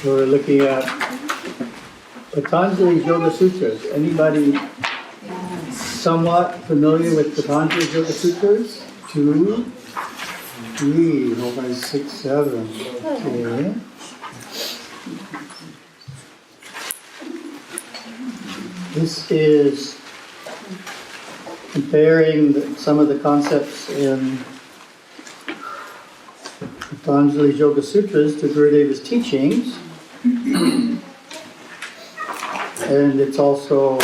We're looking at Patanjali's Yoga Sutras. Anybody somewhat familiar with Patanjali's Yoga Sutras? 2, 3, 4, 5, 6, 7. Okay. This is comparing some of the concepts in Patanjali's Yoga Sutras to Gurudeva's teachings. And it's also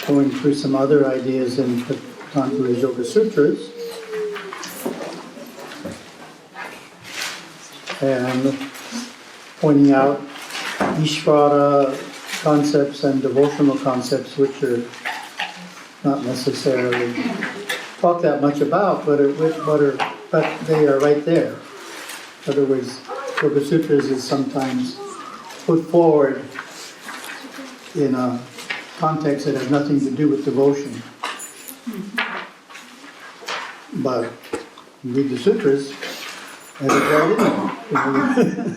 going through some other ideas in Patanjali's Yoga Sutras. And pointing out Ishvara concepts and devotional concepts, which are not necessarily talked that much about, but they are right there. In other words, Yoga Sutras is sometimes put forward in a context that has nothing to do with devotion. But you read the sutras, and it's right in there.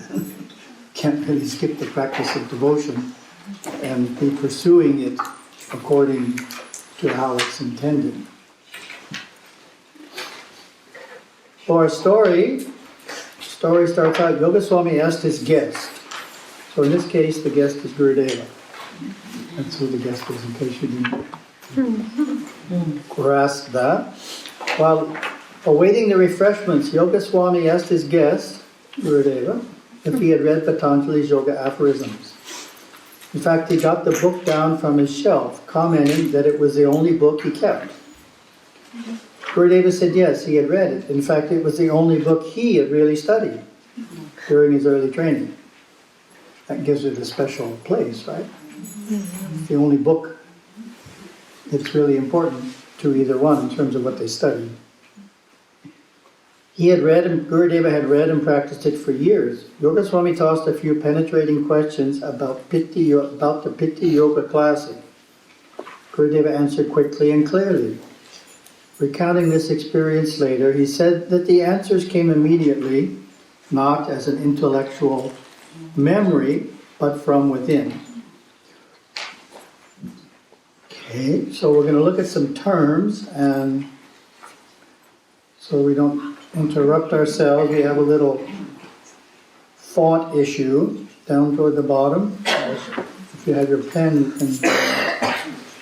Can't really skip the practice of devotion and be pursuing it according to how it's intended. For our story starts out, Yoga Swami asked his guest. So in this case, the guest is Gurudeva. That's who the guest is, in case you didn't grasp that. While awaiting the refreshments, Yoga Swami asked his guest, Gurudeva, if he had read Patanjali's Yoga aphorisms. In fact, he got the book down from his shelf, commenting that it was the only book he kept. Gurudeva said yes, he had read it. In fact, it was the only book he had really studied during his early training. That gives it a special place, right? It's the only book that's really important to either one in terms of what they studied. He had read, and Gurudeva had read and practiced it for years. Yoga Swami tossed a few penetrating questions about the Pitti Yoga Classic. Gurudeva answered quickly and clearly. Recounting this experience later, he said that the answers came immediately, not as an intellectual memory, but from within. Okay, so we're going to look at some terms, and so we don't interrupt ourselves, we have a little thought issue down toward the bottom. If you have your pen, you can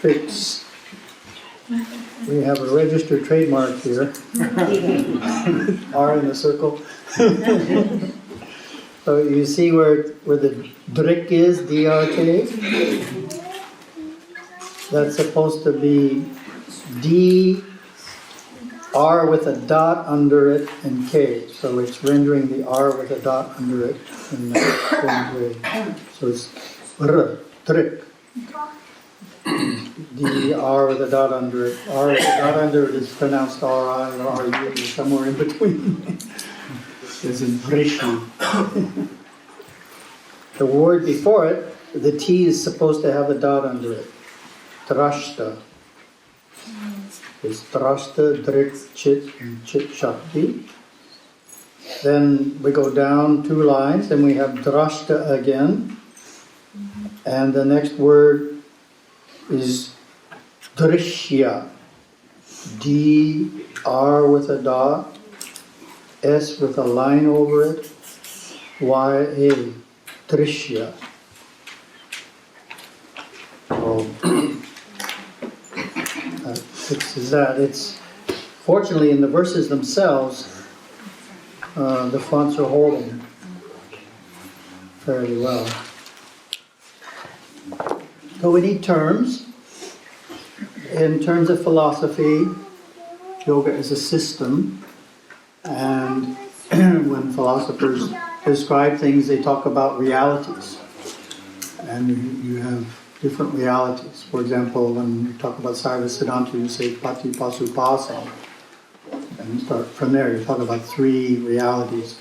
fix. We have a registered trademark here. R in a circle. So you see where the drik is, D-R-K? That's supposed to be D, R with a dot under it, and K. So it's rendering the R with a dot under it in that same way. So it's R, drik. D, R with a dot under it. R with a dot under it is pronounced R-I or R-U, or somewhere in between. It's in Vrishi. The word before it, the T is supposed to have a dot under it. Drashta. It's Drashta, Drik, Chit, and Chit Shakti. Then we go down 2 lines, and we have Drashta again. And the next word is Drishya. D, R with a dot, S with a line over it, Y-A, Drishya. So, that fixes that. It's, fortunately, in the verses themselves, the fonts are holding fairly well. So we need terms. In terms of philosophy, yoga is a system, and when philosophers describe things, they talk about realities. And you have different realities. For example, when you talk about Sarva Siddhanta, you say Pati Pasu Pasa. And you start from there, you talk about 3 realities.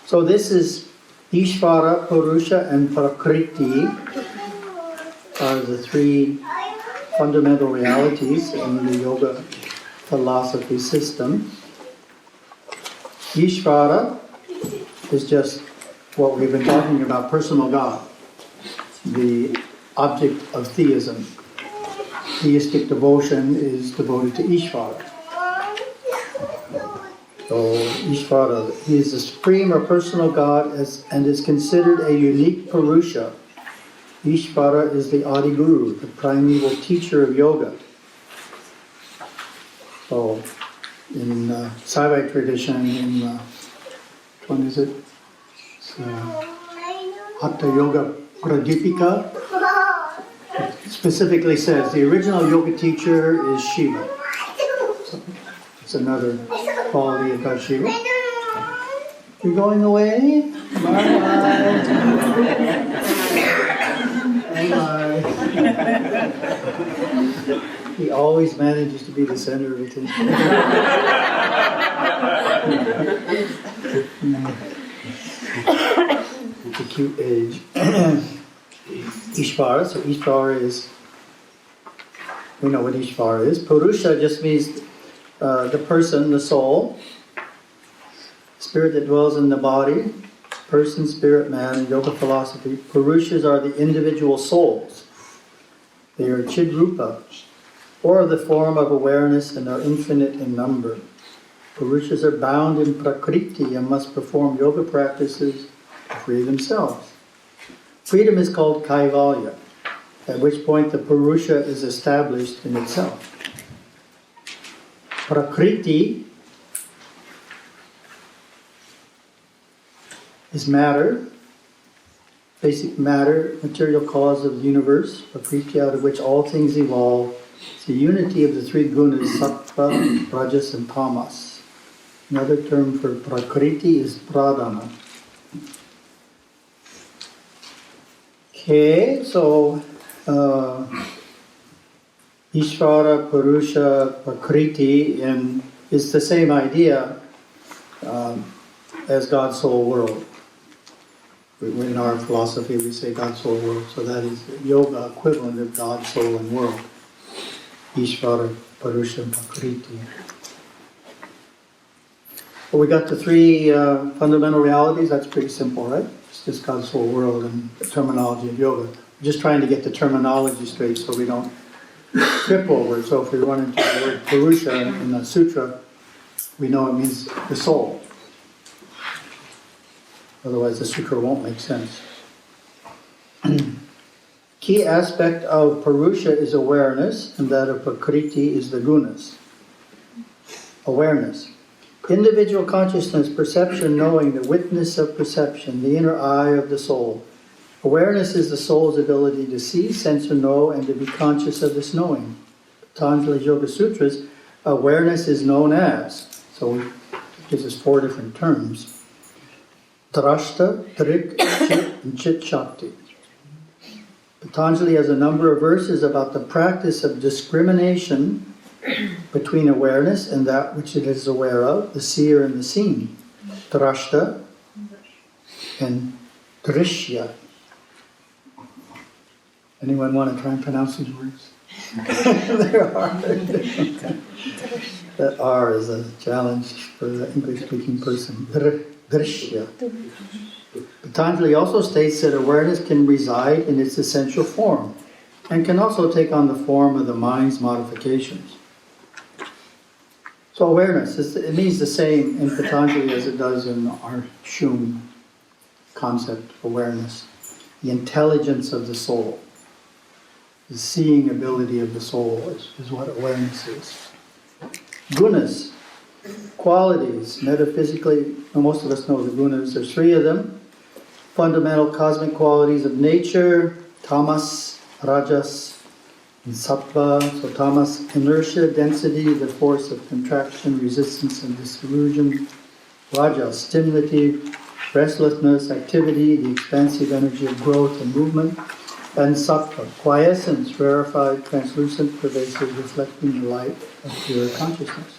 So this is Ishvara, Purusha, and Prakriti are the 3 fundamental realities in the yoga philosophy system. Ishvara is just what we've been talking about, personal God, the object of theism. Theistic devotion is devoted to Ishvara. So Ishvara, he is the supreme or personal God and is considered a unique Purusha. Ishvara is the Adi Guru, the primeval teacher of yoga. So in Saivite tradition, in which one is it? It's, Hatha Yoga Pradipika. It specifically says the original yoga teacher is Shiva. So it's another quality of God Shiva. You're going away? Bye-bye. Bye-bye. He always manages to be the center of attention. It's a cute age. Ishvara, so Ishvara is, we know what Ishvara is. Purusha just means the person, the soul, spirit that dwells in the body, person, spirit, man, in yoga philosophy. Purushas are the individual souls. They are chidrupa, or the form of awareness, and are infinite in number. Purushas are bound in prakriti and must perform yoga practices to free themselves. Freedom is called kaivalya, at which point the Purusha is established in itself. Prakriti is matter, basic matter, material cause of the universe, Prakriti, out of which all things evolve. It's the unity of the three gunas, sattva, rajas, and tamas. Another term for Prakriti is pradana. Okay, so Ishvara, Purusha, Prakriti, and it's the same idea as God, soul, world. In our philosophy, we say God, soul, world. So that is the yoga equivalent of God, soul, and world. Ishvara, Purusha, and Prakriti. Well, we got the three fundamental realities. That's pretty simple, right? It's just God, soul, world, and the terminology of yoga. We're just trying to get the terminology straight so we don't trip over it. So if we run into the word Purusha in the sutra, we know it means the soul. Otherwise the sutra won't make sense. Key aspect of Purusha is awareness, and that of Prakriti is the gunas. Awareness. Individual consciousness, perception, knowing, the witness of perception, the inner eye of the soul. Awareness is the soul's ability to see, sense, or know, and to be conscious of this knowing. Patanjali's Yoga Sutras, awareness is known as, so it gives us 4 different terms. Drashta, Drik, Chit, and Chit Shakti. Patanjali has a number of verses about the practice of discrimination between awareness and that which it is aware of, the seer and the seen. Drashta and Drishya. Anyone want to try and pronounce these words? There are. That R is a challenge for the English-speaking person. Drishya. Patanjali also states that awareness can reside in its essential form and can also take on the form of the mind's modifications. So awareness, it means the same in Patanjali as it does in our Shum concept of awareness. The intelligence of the soul, the seeing ability of the soul is what awareness is. Gunas, qualities, metaphysically, most of us know the gunas, there's 3 of them. Fundamental cosmic qualities of nature, tamas, rajas, and sattva. So tamas, inertia, density, the force of contraction, resistance, and dissolution. Rajas, stimulative, restlessness, activity, the expansive energy of growth and movement. And sattva, quiescence, rarefied, translucent, pervasive, reflecting the light of pure consciousness.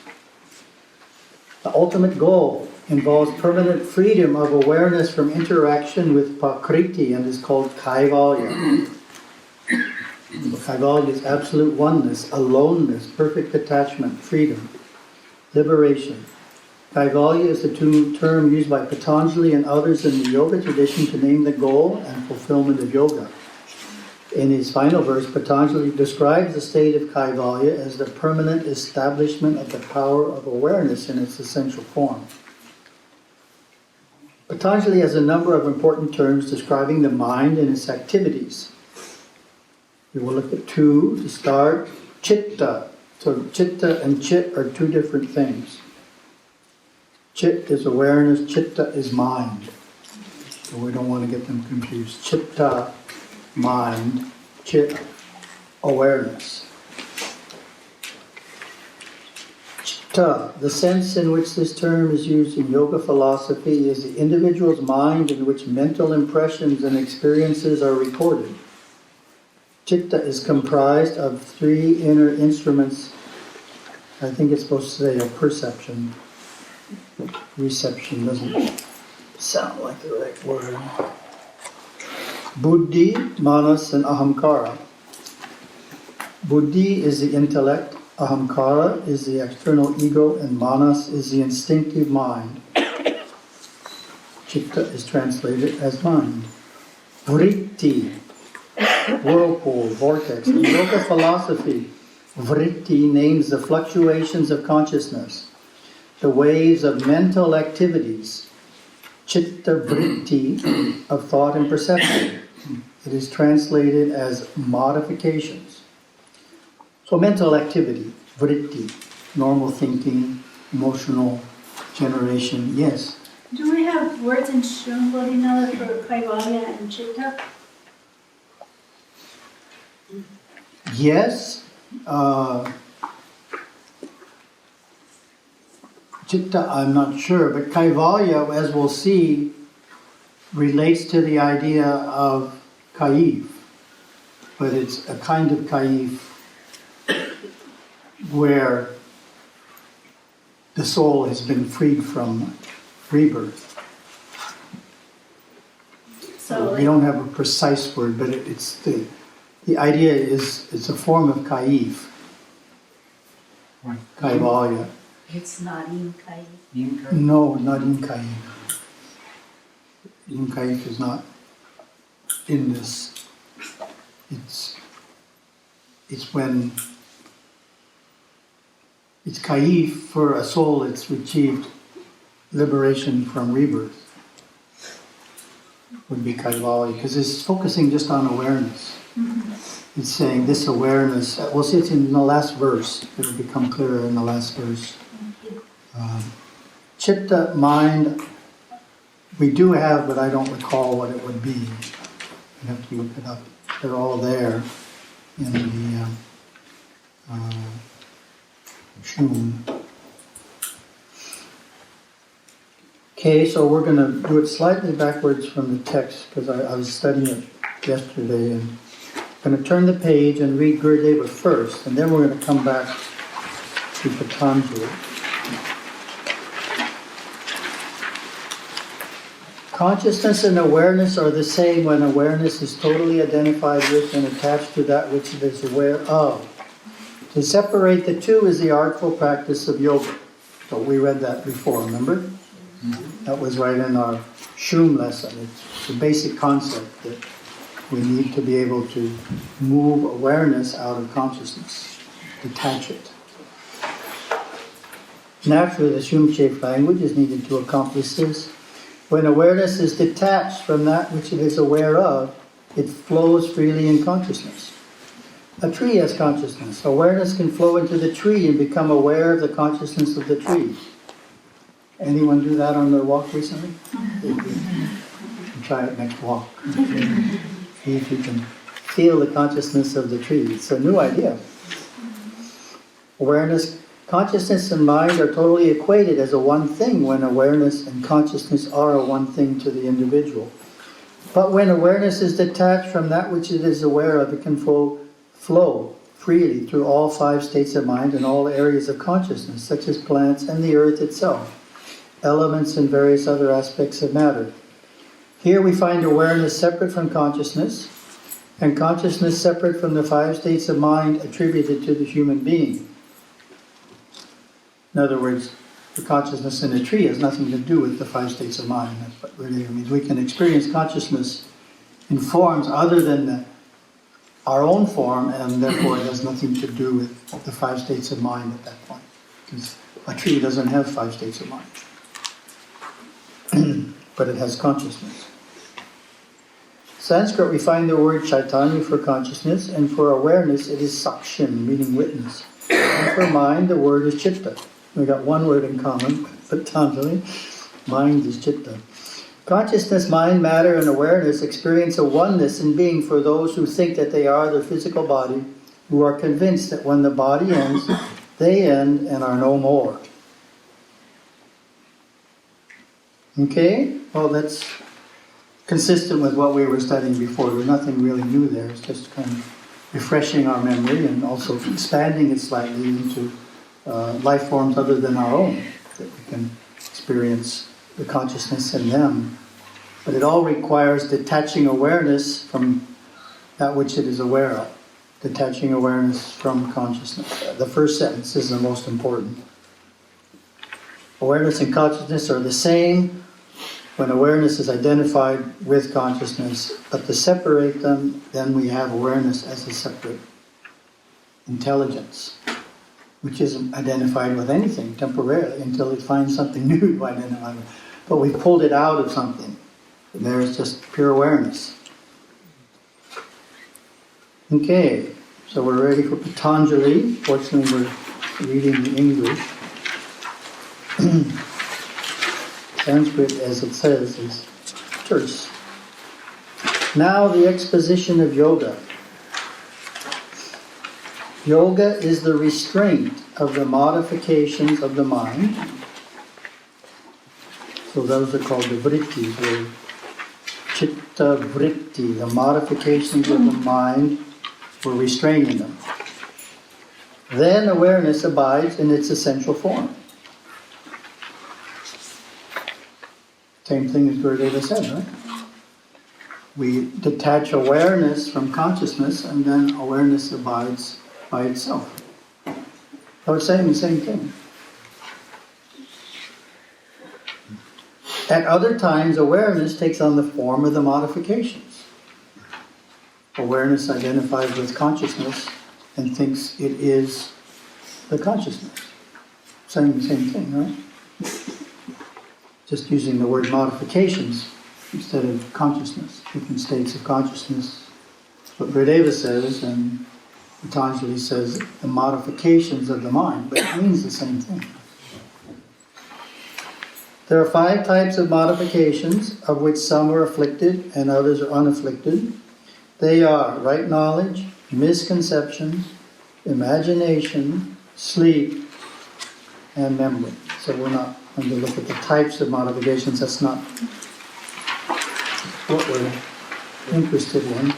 The ultimate goal involves permanent freedom of awareness from interaction with Prakriti and is called Kaivalya. Kaivalya is absolute oneness, aloneness, perfect detachment, freedom, liberation. Kaivalya is the term used by Patanjali and others in the yoga tradition to name the goal and fulfillment of yoga. In his final verse, Patanjali describes the state of Kaivalya as the permanent establishment of the power of awareness in its essential form. Patanjali has a number of important terms describing the mind and its activities. We will look at two to start. Chitta. So chitta and chit are two different things. Chit is awareness, chitta is mind. So we don't want to get them confused. Chitta, mind, chit, awareness. Chitta, the sense in which this term is used in yoga philosophy is the individual's mind in which mental impressions and experiences are recorded. Chitta is comprised of three inner instruments. I think it's supposed to say a perception. Reception doesn't sound like the right word. Buddhi, manas, and ahamkara. Buddhi is the intellect, ahamkara is the external ego, and manas is the instinctive mind. Chitta is translated as mind. Vritti, whirlpool, vortex. In yoga philosophy, vritti names the fluctuations of consciousness, the waves of mental activities, chitta vritti of thought and perception. It is translated as modifications. So mental activity, vritti, normal thinking, emotional generation, yes. Do we have words in Shum Bodhinatha for Kaivalya and Chitta? Yes. Chitta, I'm not sure, but Kaivalya, as we'll see, relates to the idea of kaif, but it's a kind of kaif where the soul has been freed from rebirth. So we don't have a precise word, but it's the idea is it's a form of kaif, Kaivalya. It's not in Kai. No, not in kaif. In kaif is not in this. It's when it's kaif for a soul that's achieved liberation from rebirth. Would be Kaivalya, because it's focusing just on awareness. Mm-hmm. It's saying this awareness, we'll see it's in the last verse, it'll become clearer in the last verse. Chitta, mind, we do have, but I don't recall what it would be. You have to look it up. They're all there in the Shum. Okay, so we're going to do it slightly backwards from the text because I was studying it yesterday, and I'm going to turn the page and read Gurudeva first, and then we're going to come back to Patanjali. Consciousness and awareness are the same when awareness is totally identified with and attached to that which it is aware of. To separate the two is the artful practice of yoga. So we read that before, remember? Mm-hmm. That was right in our Shum lesson. It's the basic concept that we need to be able to move awareness out of consciousness, detach it. Naturally, the Shumche language is needed to accomplish this. When awareness is detached from that which it is aware of, it flows freely in consciousness. A tree has consciousness. Awareness can flow into the tree and become aware of the consciousness of the tree. Anyone do that on their walk recently? Try it next walk. See if you can feel the consciousness of the tree. It's a new idea. Awareness, consciousness and mind are totally equated as a one thing when awareness and consciousness are a one thing to the individual. But when awareness is detached from that which it is aware of, it can flow freely through all five states of mind and all areas of consciousness, such as plants and the earth itself, elements and various other aspects of matter. Here we find awareness separate from consciousness, and consciousness separate from the five states of mind attributed to the human being. In other words, The consciousness in a tree has nothing to do with the 5 states of mind. That's what Gurudeva means. We can experience consciousness in forms other than our own form, and therefore it has nothing to do with the 5 states of mind at that point. Because a tree doesn't have 5 states of mind. But it has consciousness. Sanskrit, we find the word chaitanya for consciousness, and for awareness it is saksham, meaning witness. And for mind, the word is chitta. We got one word in common, Patanjali. Mind is chitta. Consciousness, mind, matter, and awareness experience a oneness in being for those who think that they are their physical body, who are convinced that when the body ends, they end and are no more. Okay? Well, that's consistent with what we were studying before. There's nothing really new there. It's just kind of refreshing our memory and also expanding it slightly into life forms other than our own, that we can experience the consciousness in them. But it all requires detaching awareness from that which it is aware of. Detaching awareness from consciousness. The first sentence is the most important. Awareness and consciousness are the same when awareness is identified with consciousness, but to separate them, then we have awareness as a separate intelligence, which isn't identified with anything temporarily until it finds something new to identify with. But we've pulled it out of something. And there is just pure awareness. Okay, so we're ready for Patanjali. Fortunately, we're reading the English. Sanskrit, as it says, is terse. Now the exposition of yoga. Yoga is the restraint of the modifications of the mind. So those are called the vrittis, or chitta vritti, the modifications of the mind. We're restraining them. Then awareness abides in its essential form. Same thing as Gurudeva said, right? We detach awareness from consciousness, and then awareness abides by itself. So it's saying the same thing. At other times, awareness takes on the form of the modifications. Awareness identifies with consciousness and thinks it is the consciousness. Saying the same thing, right? Just using the word modifications instead of consciousness, different states of consciousness. What Gurudeva says, and Patanjali says, the modifications of the mind, but it means the same thing. There are 5 types of modifications, of which some are afflicted and others are unafflicted. They are right knowledge, misconception, imagination, sleep, and memory. So we're not going to look at the types of modifications. That's not what we're interested in.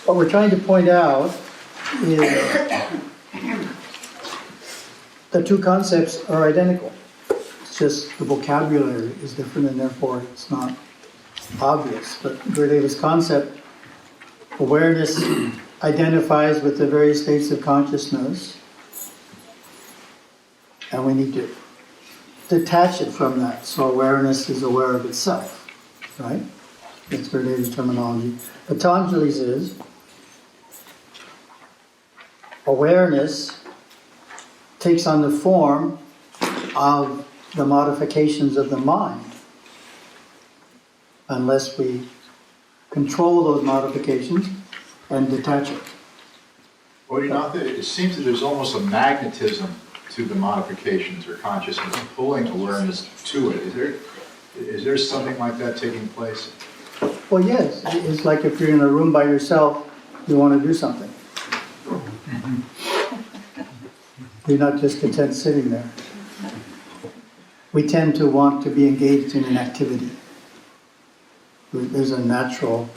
What we're trying to point out is the 2 concepts are identical. It's just the vocabulary is different and therefore it's not obvious. But Gurudeva's concept, awareness identifies with the various states of consciousness, and we need to detach it from that. So awareness is aware of itself, right? That's Gurudeva's terminology. Patanjali's is awareness takes on the form of the modifications of the mind unless we control those modifications and detach it. Bodhinatha, it seems that there's almost a magnetism to the modifications or consciousness, pulling awareness to it. Is there something like that taking place? Well, yes. It's like if you're in a room by yourself, you want to do something. You're not just content sitting there. We tend to want to be engaged in an activity. There's a naturalness.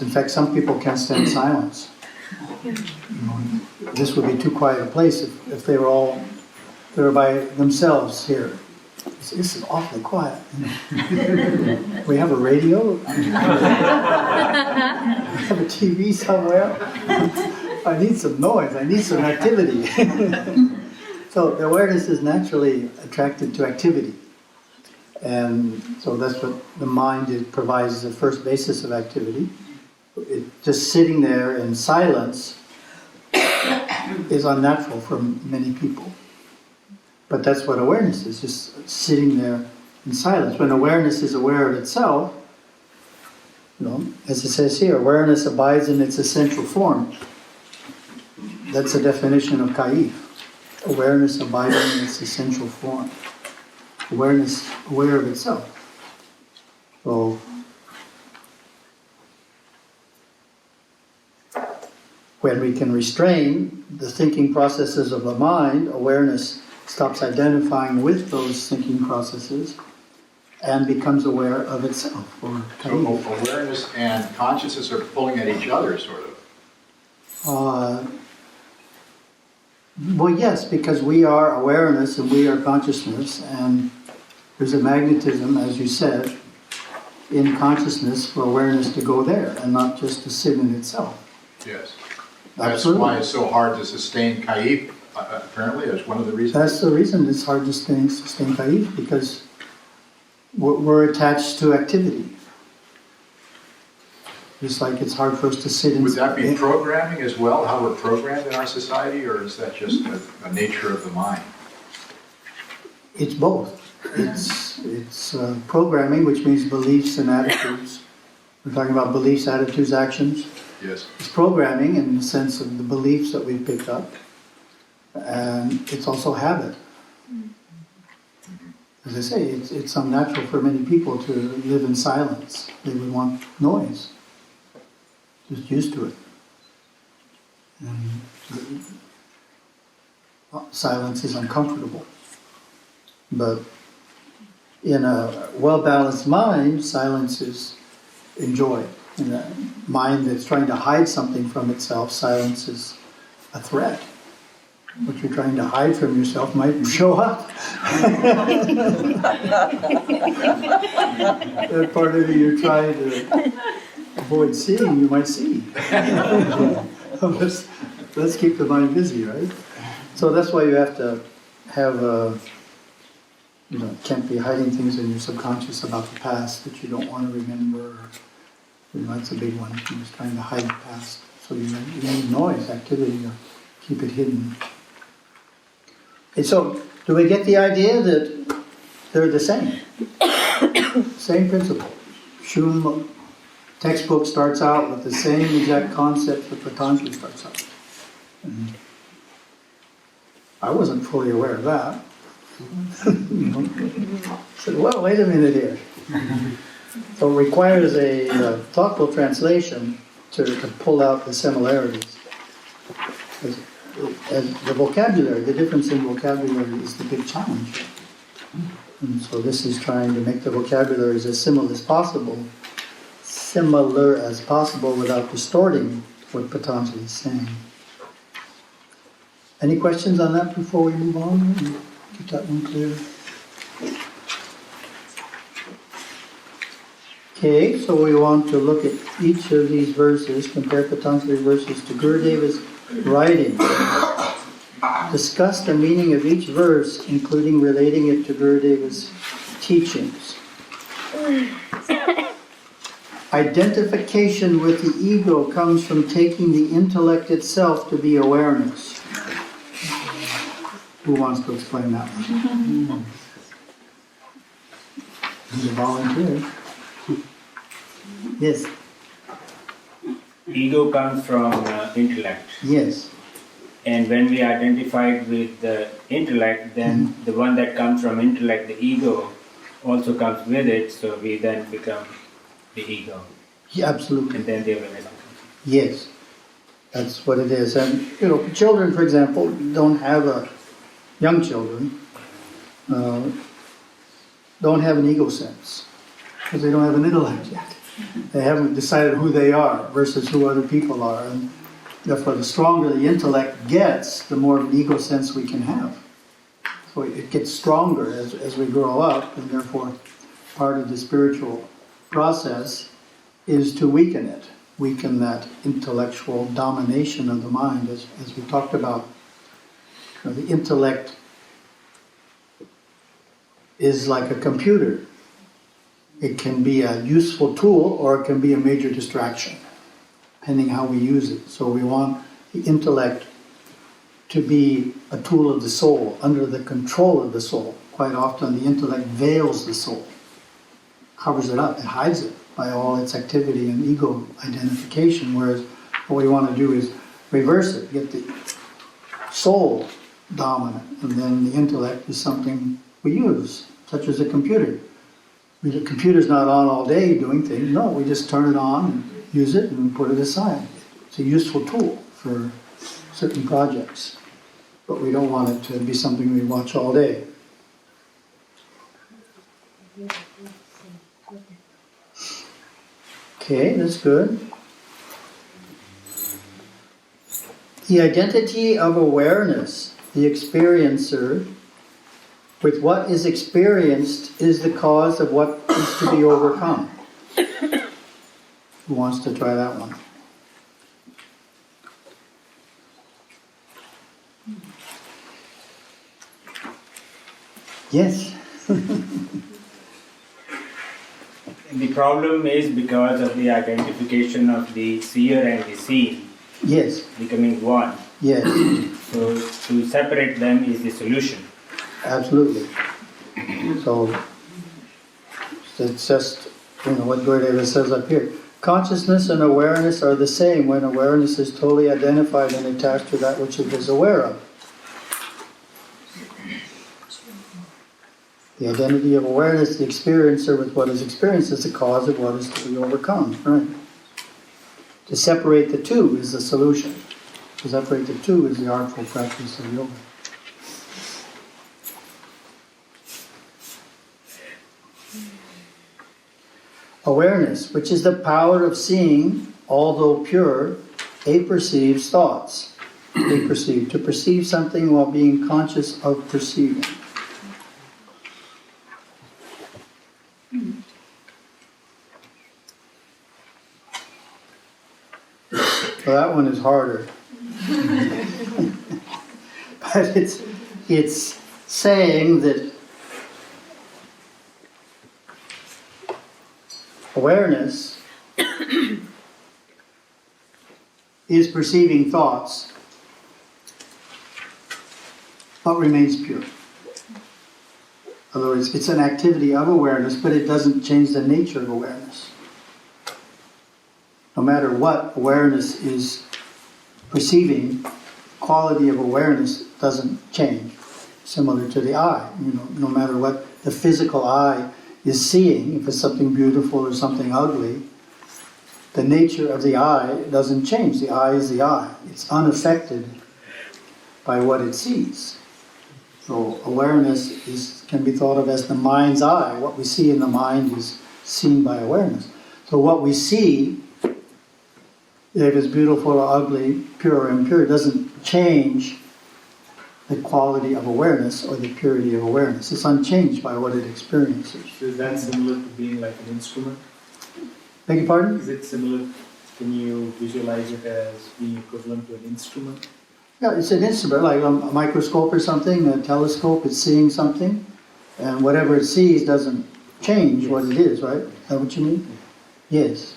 In fact, some people can't stand silence. This would be too quiet a place if they were by themselves here. This is awfully quiet. We have a radio? We have a TV somewhere? I need some noise. I need some activity. So the awareness is naturally attracted to activity. And so that's what the mind provides the first basis of activity. Just sitting there in silence is unnatural for many people. But that's what awareness is, just sitting there in silence. When awareness is aware of itself, as it says here, awareness abides in its essential form. That's the definition of kaif. Awareness abiding in its essential form. Awareness aware of itself. So, when we can restrain the thinking processes of the mind, awareness stops identifying with those thinking processes and becomes aware of itself. Or So awareness and consciousness are pulling at each other, sort of. Well, yes, because we are awareness and we are consciousness, and there's a magnetism, as you said, in consciousness for awareness to go there and not just to sit in itself. Yes. That's Absolutely. why it's so hard to sustain kaif, apparently, as one of the reasons. That's the reason it's hard to sustain kaif, because we're attached to activity. Just like it's hard for us to sit in... Would that be programming as well, how we're programmed in our society, or is that just a nature of the mind? It's both. It's programming, which means beliefs and attitudes. We're talking about beliefs, attitudes, actions. Yes. It's programming in the sense of the beliefs that we pick up. And it's also habit. As I say, it's unnatural for many people to live in silence. They would want noise. Just used to it. And silence is uncomfortable. But in a well-balanced mind, silence is enjoyed. In a mind that's trying to hide something from itself, silence is a threat. What you're trying to hide from yourself might show up. That part of you you're trying to avoid seeing, you might see. Let's keep the mind busy, right? So that's why you have to have can't be hiding things in your subconscious about the past that you don't want to remember. That's a big one. You're just trying to hide the past. So you need noise, activity to keep it hidden. And so, do we get the idea that they're the same? Same principle. Shum textbook starts out with the same exact concept that Patanjali starts out with. And I wasn't fully aware of that. I said, well, wait a minute here. So it requires a thoughtful translation to pull out the similarities. As the vocabulary, the difference in vocabulary is the big challenge. And so this is trying to make the vocabularies as similar as possible without distorting what Patanjali is saying. Any questions on that before we move on? Get that one clear. Okay, so we want to look at each of these verses, compare Patanjali's verses to Gurudeva's writing. Discuss the meaning of each verse, including relating it to Gurudeva's teachings. Identification with the ego comes from taking the intellect itself to be awareness. Who wants to explain that one? He's a volunteer. Yes. Ego comes from intellect. Yes. And when we identified with the intellect, then the one that comes from intellect, the ego, also comes with it, so we then become the ego. Yeah, absolutely. And then they will become. Yes. That's what it is. And, children, for example, young children, don't have an ego sense, because they don't have an intellect yet. They haven't decided who they are versus who other people are. And therefore, the stronger the intellect gets, the more of an ego sense we can have. So it gets stronger as we grow up, and therefore part of the spiritual process is to weaken it. Weaken that intellectual domination of the mind, as we talked about The intellect is like a computer. It can be a useful tool or it can be a major distraction, depending how we use it. So we want the intellect to be a tool of the soul, under the control of the soul. Quite often the intellect veils the soul, covers it up, it hides it by all its activity and ego identification, whereas what we want to do is reverse it, get the soul dominant, and then the intellect is something we use, such as a computer. The computer's not on all day doing things. No, we just turn it on and use it and put it aside. It's a useful tool for certain projects, but we don't want it to be something we watch all day. Okay, that's good. The identity of awareness, the experiencer, with what is experienced is the cause of what is to be overcome. Who wants to try that one? Yes. The problem is because of the identification of the seer and the seen Yes. becoming one. Yes. So to separate them is the solution. Absolutely. So it's just, what Gurudeva says up here. Consciousness and awareness are the same when awareness is totally identified and attached to that which it is aware of. The identity of awareness, the experiencer with what is experienced, is the cause of what is to be overcome. Right? To separate the two is the solution. To separate the two is the artful practice of yoga. Awareness, which is the power of seeing, although pure, apperceives thoughts. Apperceive, to perceive something while being conscious of perceiving. So that one is harder. But it's saying that awareness is perceiving thoughts, but remains pure. In other words, it's an activity of awareness, but it doesn't change the nature of awareness. No matter what awareness is perceiving, quality of awareness doesn't change. Similar to the eye, no matter what the physical eye is seeing, if it's something beautiful or something ugly, the nature of the eye doesn't change. The eye is the eye. It's unaffected by what it sees. So awareness can be thought of as the mind's eye. What we see in the mind is seen by awareness. So what we see, if it's beautiful or ugly, pure or impure, doesn't change the quality of awareness or the purity of awareness. It's unchanged by what it experiences. So is that similar to being like an instrument? Beg your pardon? Is it similar? Can you visualize it as being equivalent to an instrument? Yeah, it's an instrument, like a microscope or something, a telescope, it's seeing something, and whatever it sees doesn't change what it is, right? Is that what you mean? Yes.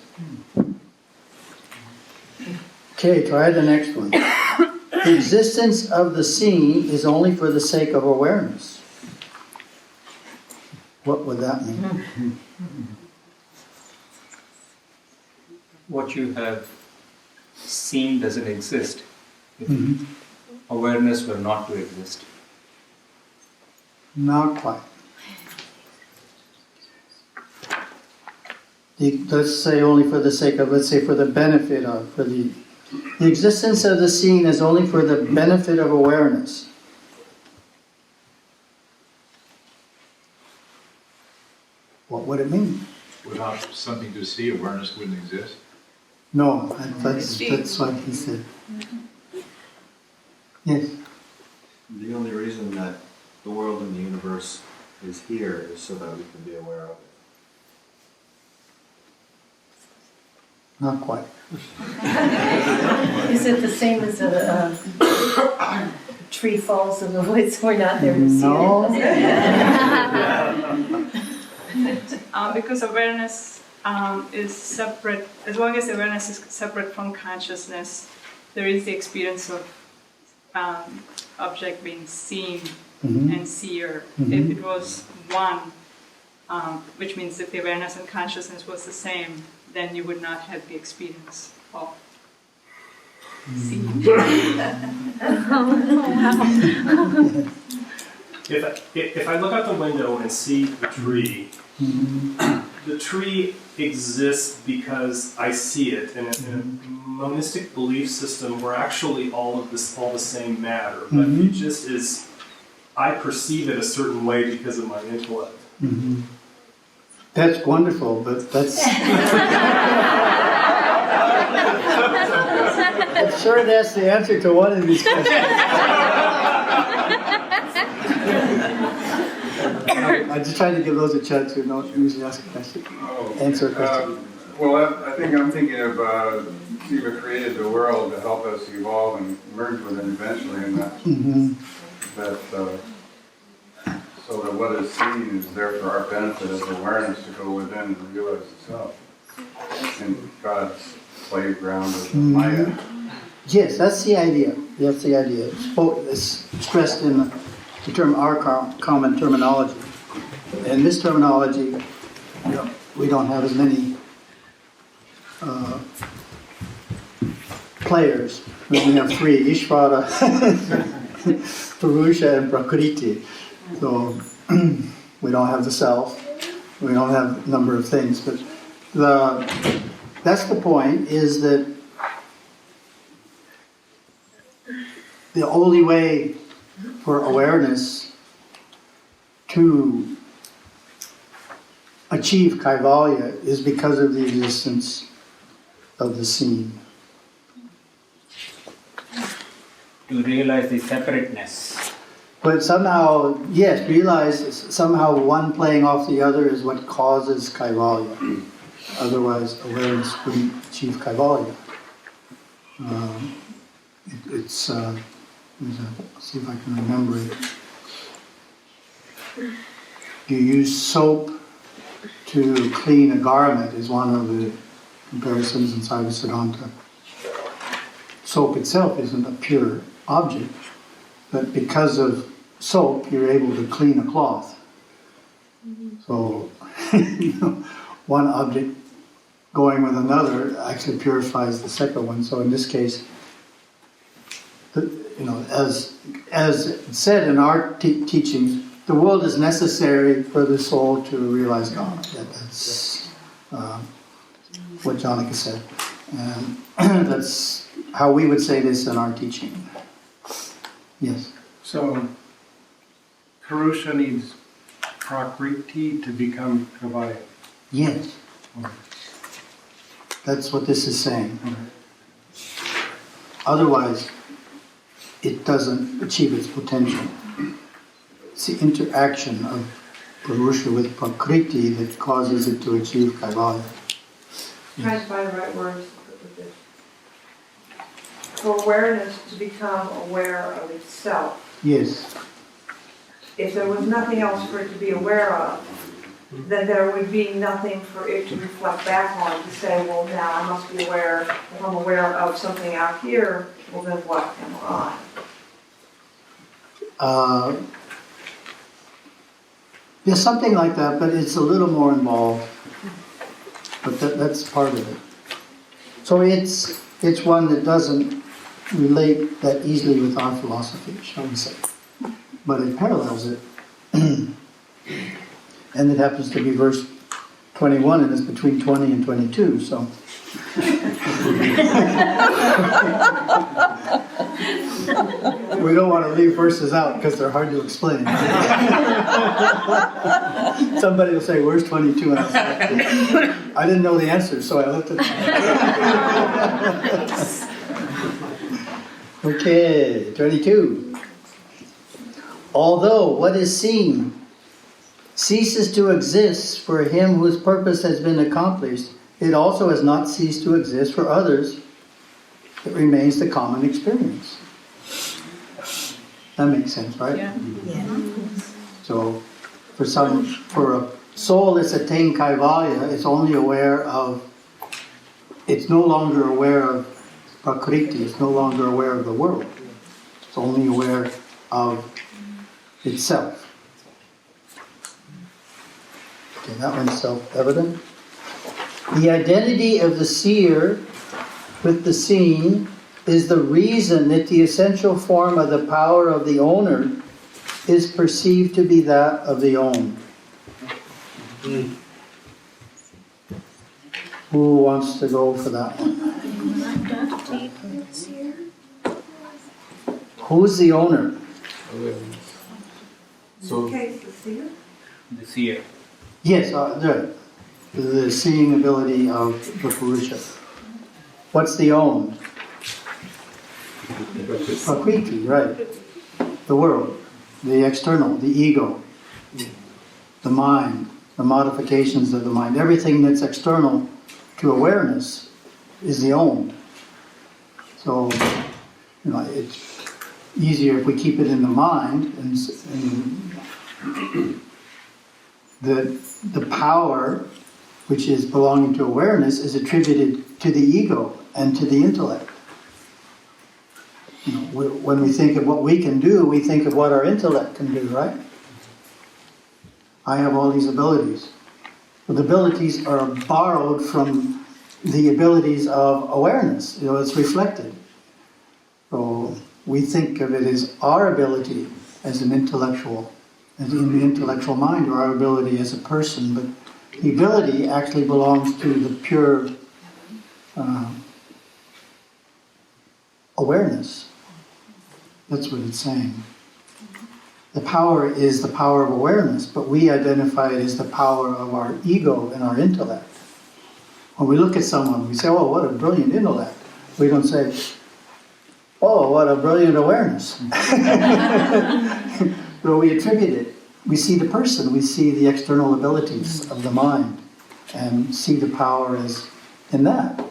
Okay, try the next one. The existence of the seen is only for the sake of awareness. What would that mean? What you have seen doesn't exist. If Mm-hmm. awareness were not to exist. Not quite. Let's say only for the sake of, let's say for the benefit of, for the existence of the seen is only for the benefit of awareness. What would it mean? Without something to see, awareness wouldn't exist. No, that's what he said. Yes. The only reason that the world and the universe is here is so that we can be aware of it. Not quite. Is it the same as tree falls in the woods, we're not there to see No. it. Because awareness is separate, as long as awareness is separate from consciousness, there is the experience of object being seen and seer. If it was one, which means if the awareness and consciousness was the same, then you would not have the experience of seeing. If I look out the window and see the tree, the tree exists because I see it. In a monistic belief system, we're actually all the same matter, but it just is. I perceive it a certain way because of my intellect. That's wonderful, but that's. I'm sure that's the answer to one of these questions. I'm just trying to give those a chance who don't usually ask a question. Answer a question. Well, I think I'm thinking of Shiva created the world to help us evolve and merge with it eventually, and so that what is seen is there for our benefit as awareness to go within and realize itself. And God's playground of Maya. Yes, that's the idea. That's the idea. It's stressed in the term, our common terminology. And this terminology, we don't have as many players. We only have three: Ishvara, Purusha, and Prakriti. So we don't have the self. We don't have a number of things. But that's the point, is that the only way for awareness to achieve Kaivalya is because of the existence of the seen. To realize the separateness. But somehow, yes, realize somehow one playing off the other is what causes Kaivalya. Otherwise, awareness wouldn't achieve Kaivalya. Let's see if I can remember it. You use soap to clean a garment is one of the comparisons in Sarvasiddhanta. Soap itself isn't a pure object, but because of soap, you're able to clean a cloth. So, one object going with another actually purifies the second one. So in this case, as it's said in our teachings, the world is necessary for the soul to realize God. That's what Janaka said. And that's how we would say this in our teaching. Yes? So, Purusha needs Prakriti to become Kaivalya. Yes. That's what this is saying. Otherwise, it doesn't achieve its potential. It's the interaction of Purusha with Prakriti that causes it to achieve Kaivalya. Trying to find the right words to put with this. For awareness to become aware of itself. Yes. If there was nothing else for it to be aware of, then there would be nothing for it to reflect back on to say, well, now I must be aware. If I'm aware of something out here, well, then what am I? There's something like that, but it's a little more involved. But that's part of it. So it's one that doesn't relate that easily with our philosophy, shall we say. But it parallels it. And it happens to be verse 21, and it's between 20 and 22, so. We don't want to leave verses out because they're hard to explain. Somebody will say, where's 22? And I'll say, I didn't know the answer, so I looked at it. Okay, 22. Although what is seen ceases to exist for him whose purpose has been accomplished, it also has not ceased to exist for others. It remains the common experience. That makes sense, right? Yeah. So for a soul that's attained Kaivalya, it's only aware of, it's no longer aware of Prakriti, it's no longer aware of the world. It's only aware of itself. Okay, that one's self-evident. The identity of the seer with the seen is the reason that the essential form of the power of the owner is perceived to be that of the owned. Who wants to go for that one? Who's the owner? In this case, the seer? The seer. Yes, the seeing ability of the Purusha. What's the owned? Prakriti, right. The world, the external, the ego, the mind, the modifications of the mind. Everything that's external to awareness is the owned. So, it's easier if we keep it in the mind, and the power which is belonging to awareness is attributed to the ego and to the intellect. When we think of what we can do, we think of what our intellect can do, right? I have all these abilities. But the abilities are borrowed from the abilities of awareness. It's reflected. So we think of it as our ability as an intellectual, as in the intellectual mind, or our ability as a person, but the ability actually belongs to the pure awareness. That's what it's saying. The power is the power of awareness, but we identify it as the power of our ego and our intellect. When we look at someone, we say, oh, what a brilliant intellect. We don't say, oh, what a brilliant awareness. But we attribute it. We see the person, we see the external abilities of the mind, and see the power as in that.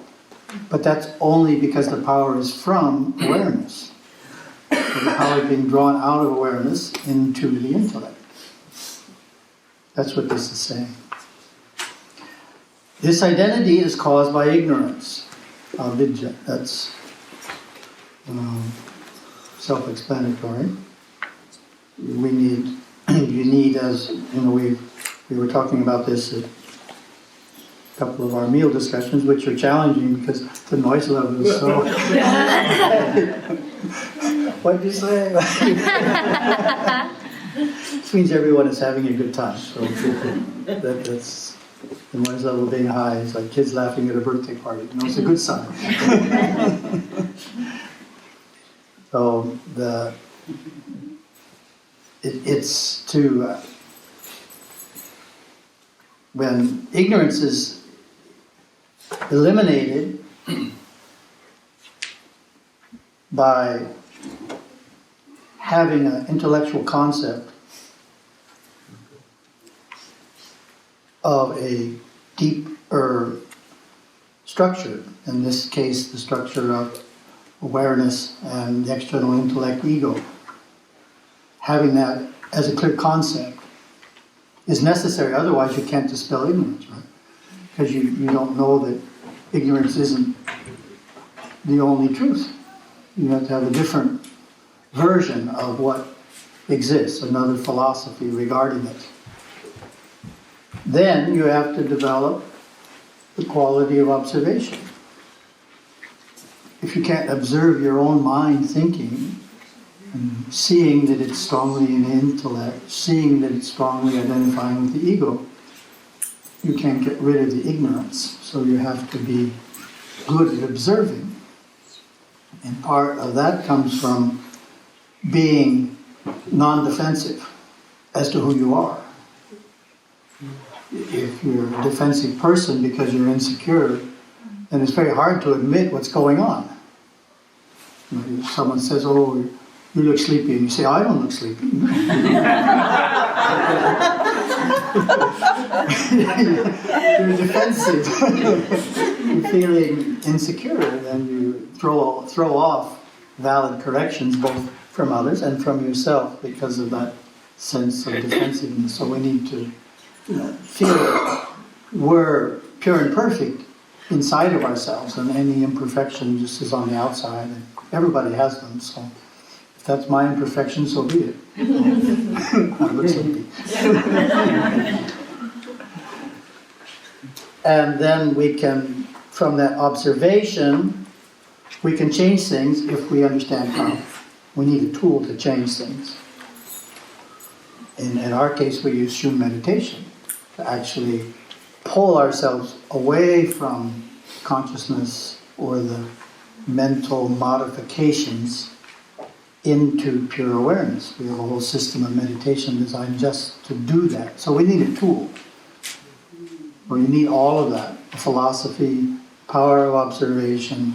But that's only because the power is from awareness. So the power is being drawn out of awareness into the intellect. That's what this is saying. This identity is caused by ignorance. Avidya. That's self-explanatory. You need, as we were talking about this at a couple of our meal discussions, which are challenging because the noise level is so. What did you say? This means everyone is having a good time. So that's the noise level being high. It's like kids laughing at a birthday party. It's a good sign. So it's to when ignorance is eliminated by having an intellectual concept of a deeper structure, in this case the structure of awareness and the external intellect ego, having that as a clear concept is necessary, otherwise you can't dispel ignorance, right? Because you don't know that ignorance isn't the only truth. You have to have a different version of what exists, another philosophy regarding it. Then you have to develop the quality of observation. If you can't observe your own mind thinking, and seeing that it's strongly in the intellect, seeing that it's strongly identifying with the ego, you can't get rid of the ignorance. So you have to be good at observing. And part of that comes from being non-defensive as to who you are. If you're a defensive person because you're insecure, then it's very hard to admit what's going on. If someone says, oh, you look sleepy, and you say, I don't look sleepy. You're defensive. You're feeling insecure, and then you throw off valid corrections, both from others and from yourself because of that sense of defensiveness. So we need to feel that we're pure and perfect inside of ourselves, and any imperfection just is on the outside, and everybody has them, so if that's my imperfection, so be it. I look sleepy. And then we can, from that observation, we can change things if we understand how. We need a tool to change things. In our case, we use Shun meditation to actually pull ourselves away from consciousness or the mental modifications into pure awareness. We have a whole system of meditation designed just to do that. So we need a tool. Or you need all of that. A philosophy, power of observation,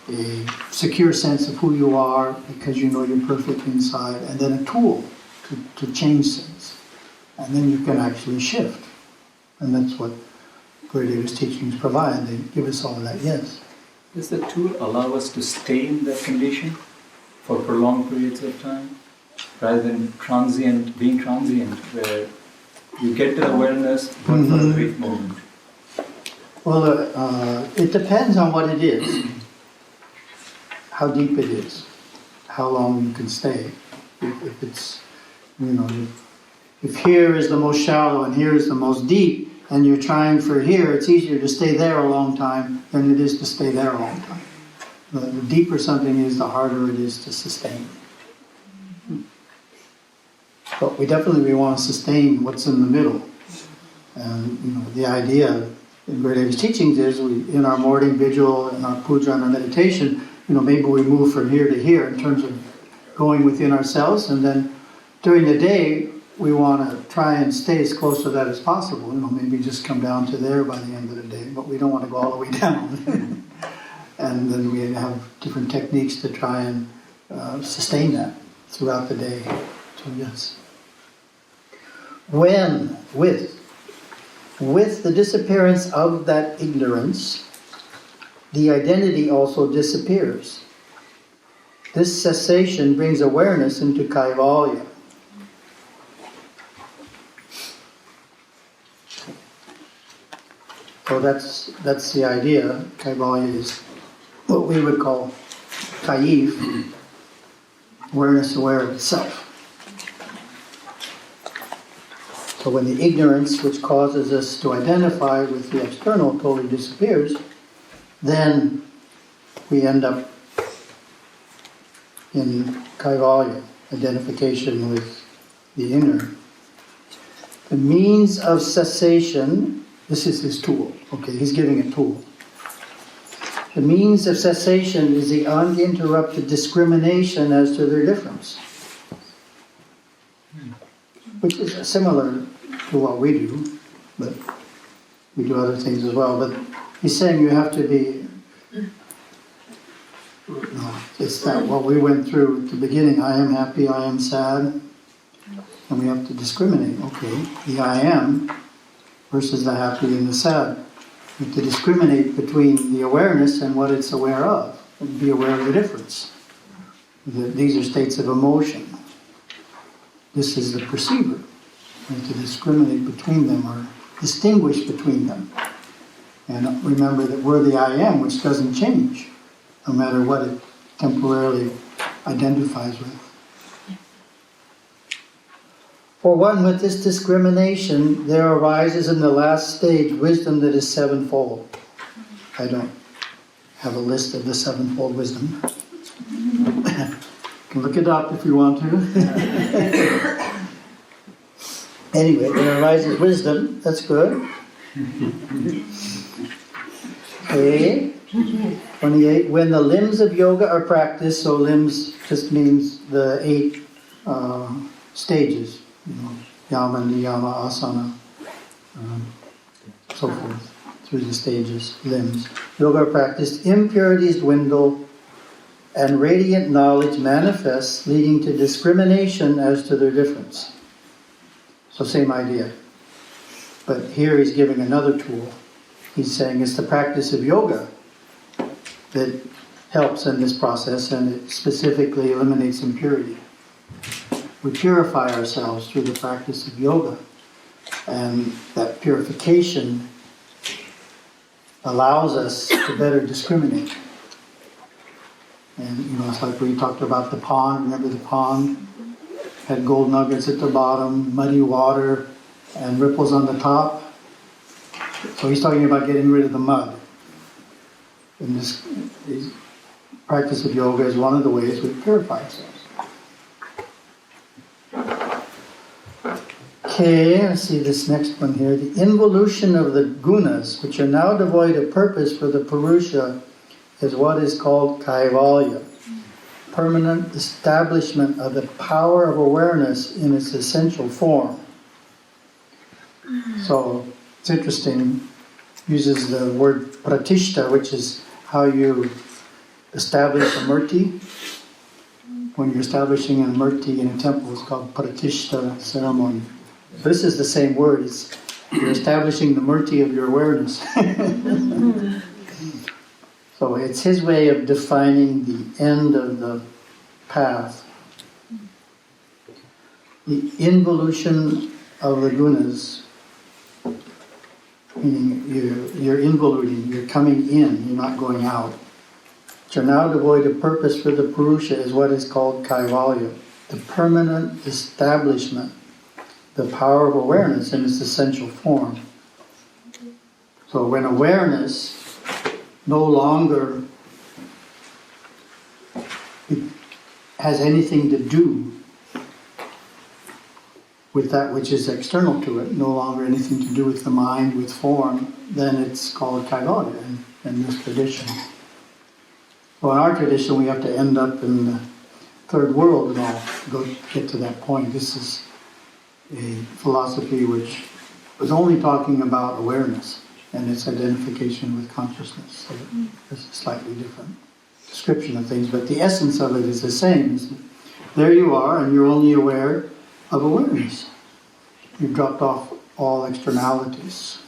a secure sense of who you are because you know you're perfect inside, and then a tool to change things. And then you can actually shift. And that's what Gurudeva's teachings provide. They give us all of that, yes. Does the tool allow us to stay in that condition for prolonged periods of time? Rather than being transient, where you get the awareness but for a brief moment? Well, it depends on what it is. How deep it is. How long you can stay. If it's, if here is the most shallow and here is the most deep, and you're trying for here, it's easier to stay there a long time than it is to stay there a long time. The deeper something is, the harder it is to sustain. But we definitely want to sustain what's in the middle. And the idea in Gurudeva's teachings is in our morning vigil, in our puja, and our meditation, maybe we move from here to here in terms of going within ourselves, and then during the day we want to try and stay as close to that as possible. Maybe just come down to there by the end of the day, but we don't want to go all the way down. And then we have different techniques to try and sustain that throughout the day. So yes. With the disappearance of that ignorance, the identity also disappears. This cessation brings awareness into Kaivalya. So that's the idea. Kaivalya is what we would call Kaiv, awareness aware of itself. So when the ignorance which causes us to identify with the external totally disappears, then we end up in Kaivalya, identification with the inner. The means of cessation, this is his tool. Okay, he's giving a tool. The means of cessation is the uninterrupted discrimination as to their difference, which is similar to what we do, but we do other things as well. But he's saying you have to be, it's that what we went through at the beginning, I am happy, I am sad, and we have to discriminate. Okay, the I am versus the happy and the sad. We have to discriminate between the awareness and what it's aware of, and be aware of the difference. These are states of emotion. This is the perceiver. We have to discriminate between them or distinguish between them. And remember that we're the I am, which doesn't change, no matter what it temporarily identifies with. For one with this discrimination, there arises in the last stage wisdom that is sevenfold. I don't have a list of the sevenfold wisdom. You can look it up if you want to. Anyway, there arises wisdom. That's good. Okay. 28. When the limbs of yoga are practiced, so limbs just means the 8 stages. Yama, niyama, asana, so forth, through the stages, limbs. Yoga are practiced, impurities dwindle, and radiant knowledge manifests, leading to discrimination as to their difference. So same idea. But here he's giving another tool. He's saying it's the practice of yoga that helps in this process, and it specifically eliminates impurity. We purify ourselves through the practice of yoga, and that purification allows us to better discriminate. And it's like we talked about the pond. Remember the pond? Had gold nuggets at the bottom, muddy water, and ripples on the top. So he's talking about getting rid of the mud. And this practice of yoga is one of the ways we purify ourselves. Okay, let's see this next one here. The involution of the gunas, which are now devoid of purpose for the Purusha, is what is called kaivalya, permanent establishment of the power of awareness in its essential form. So, it's interesting, uses the word pratishta, which is how you establish a murti. When you're establishing a murti in a temple, it's called pratishta ceremony. This is the same word. You're establishing the murti of your awareness. So it's his way of defining the end of the path. The involution of the gunas, meaning you're involuting, you're coming in, you're not going out, which are now devoid of purpose for the Purusha, is what is called kaivalya, the permanent establishment, the power of awareness in its essential form. So when awareness no longer has anything to do with that which is external to it, no longer anything to do with the mind, with form, then it's called kaivalya in this tradition. Well, in our tradition, we have to end up in the third world and all get to that point. This is a philosophy which was only talking about awareness and its identification with consciousness. So there's a slightly different description of things, but the essence of it is the same. There you are, and you're only aware of awareness. You've dropped off all externalities.